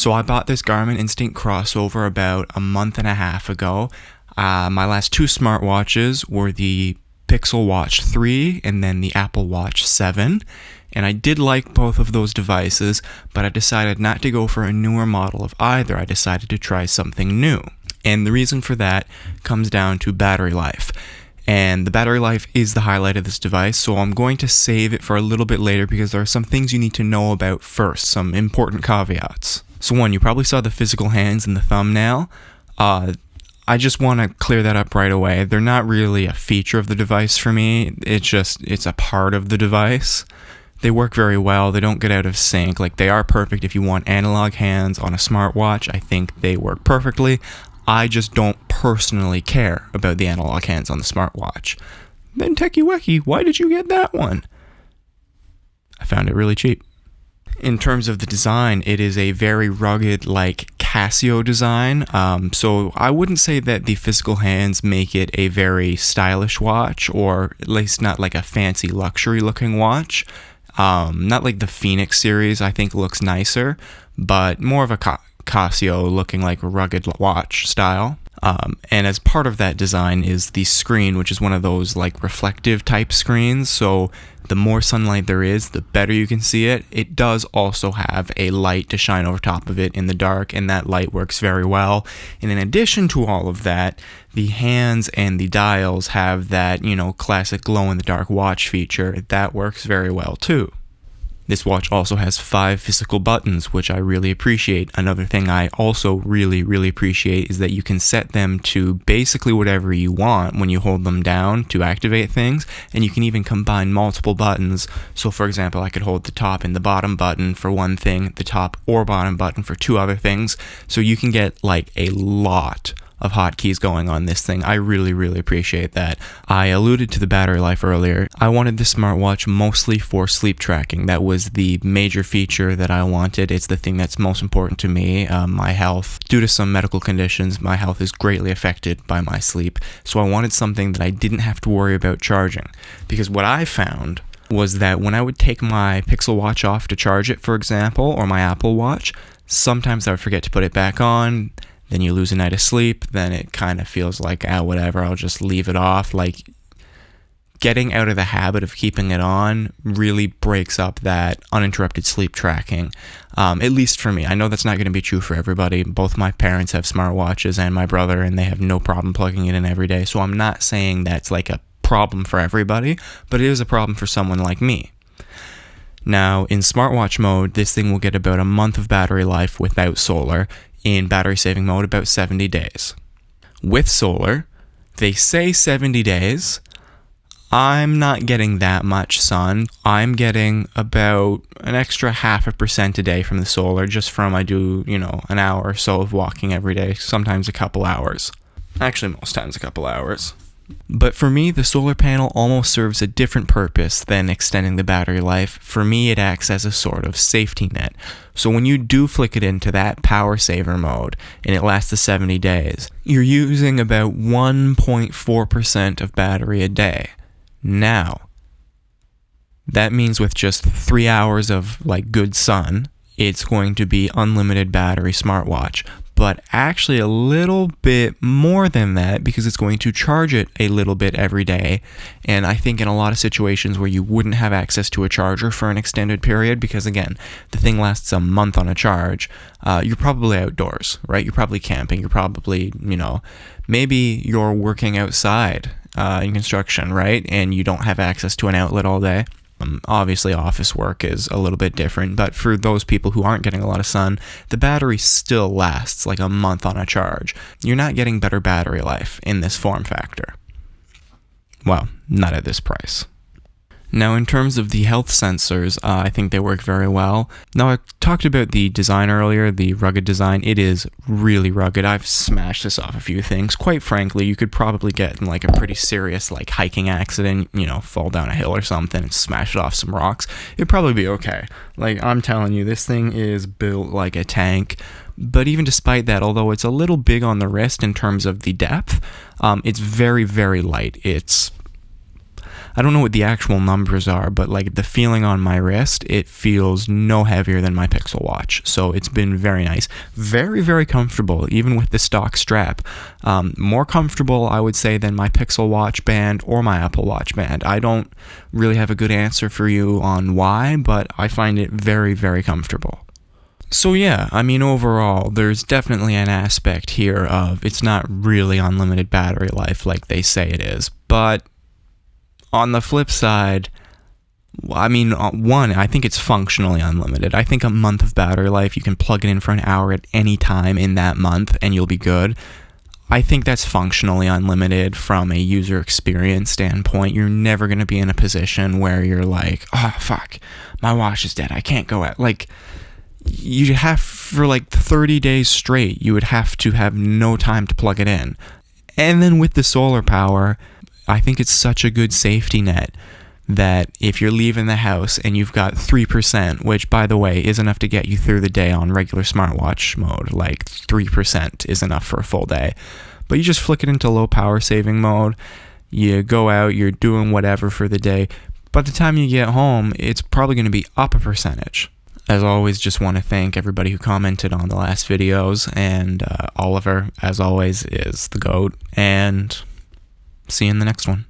So I bought this Garmin Instinct crossover about a month and a half ago. My last two smartwatches were the Pixel Watch 3 and then the Apple Watch 7. And I did like both of those devices, but I decided not to go for a newer model of either. I decided to try something new. And the reason for that comes down to battery life. And the battery life is the highlight of this device, so I'm going to save it for a little bit later because there are some things you need to know about first, some important caveats. So one, you probably saw the physical hands in the thumbnail. I just want to clear that up right away. They're not really a feature of the device for me. It's a part of the device. They work very well. They don't get out of sync. Like, they are perfect if you want analog hands on a smartwatch. I think they work perfectly. I just don't personally care about the analog hands on the smartwatch. Then Techie Wecky, why did you get that one? I found it really cheap. In terms of the design, it is a very rugged, like Casio design. So I wouldn't say that the physical hands make it a very stylish watch, or at least not like a fancy luxury looking watch. Not like the Phoenix series, I think looks nicer, but more of a Casio looking like a rugged watch style. And as part of that design is the screen, which is one of those like reflective type screens. So the more sunlight there is, the better you can see it. It does also have a light to shine over top of it in the dark, and that light works very well. And in addition to all of that, the hands and the dials have that, classic glow in the dark watch feature. That works very well too. This watch also has 5 physical buttons, which I really appreciate. Another thing I also really, really appreciate is that you can set them to basically whatever you want when you hold them down to activate things, and you can even combine multiple buttons. So for example, I could hold the top and the bottom button for one thing, the top or bottom button for 2 other things. So you can get like a lot of hotkeys going on this thing. I really, really appreciate that. I alluded to the battery life earlier. I wanted this smartwatch mostly for sleep tracking. That was the major feature that I wanted. It's the thing that's most important to me. My health, due to some medical conditions, my health is greatly affected by my sleep. So I wanted something that I didn't have to worry about charging. Because what I found was that when I would take my Pixel Watch off to charge it, for example, or my Apple Watch, sometimes I would forget to put it back on. Then you lose a night of sleep, then it kind of feels like, whatever, I'll just leave it off. Like, getting out of the habit of keeping it on really breaks up that uninterrupted sleep tracking, at least for me. I know that's not going to be true for everybody. Both my parents have smartwatches and my brother, and they have no problem plugging it in every day. So I'm not saying that's like a problem for everybody, but it is a problem for someone like me. Now, in smartwatch mode, this thing will get about a month of battery life without solar. In battery saving mode, about 70 days. With solar, they say 70 days. I'm not getting that much sun. I'm getting about an extra 0.5% a day from the solar, just from I do, an hour or so of walking every day, sometimes a couple hours. Actually, most times a couple hours. But for me, the solar panel almost serves a different purpose than extending the battery life. For me, it acts as a sort of safety net. So when you do flick it into that power saver mode, and it lasts the 70 days, you're using about 1.4% of battery a day. Now, that means with just 3 hours of good sun, it's going to be unlimited battery smartwatch. But actually a little bit more than that, because it's going to charge it a little bit every day. And I think in a lot of situations where you wouldn't have access to a charger for an extended period, because again, the thing lasts a month on a charge, you're probably outdoors, right? You're probably camping. You're probably, maybe you're working outside in construction, right? And you don't have access to an outlet all day. Obviously, office work is a little bit different, but for those people who aren't getting a lot of sun, the battery still lasts like a month on a charge. You're not getting better battery life in this form factor. Well, not at this price. Now, in terms of the health sensors, I think they work very well. Now, I talked about the design earlier, the rugged design. It is really rugged. I've smashed this off a few things. Quite frankly, you could probably get in a pretty serious hiking accident, fall down a hill or something and smash it off some rocks. It'd probably be okay. I'm telling you, this thing is built like a tank. But even despite that, although it's a little big on the wrist in terms of the depth, it's very, very light. I don't know what the actual numbers are, but like the feeling on my wrist, it feels no heavier than my Pixel Watch. So it's been very nice. Very, very comfortable, even with the stock strap. More comfortable, I would say, than my Pixel Watch band or my Apple Watch band. I don't really have a good answer for you on why, but I find it very, very comfortable. So yeah, I mean, overall, there's definitely an aspect here of it's not really unlimited battery life like they say it is. But on the flip side, I mean, one, I think it's functionally unlimited. I think a month of battery life, you can plug it in for an hour at any time in that month and you'll be good. I think that's functionally unlimited from a user experience standpoint. You're never going to be in a position where you're like, oh, fuck, my watch is dead. I can't go out. Like, you have, for like 30 days straight, you would have to have no time to plug it in. And then with the solar power, I think it's such a good safety net that if you're leaving the house and you've got 3%, which by the way is enough to get you through the day on regular smartwatch mode, like 3% is enough for a full day. But you just flick it into low power saving mode, you go out, you're doing whatever for the day. By the time you get home, it's probably going to be up a percentage. As always, just want to thank everybody who commented on the last videos, and Oliver, as always, is the GOAT, and see you in the next one.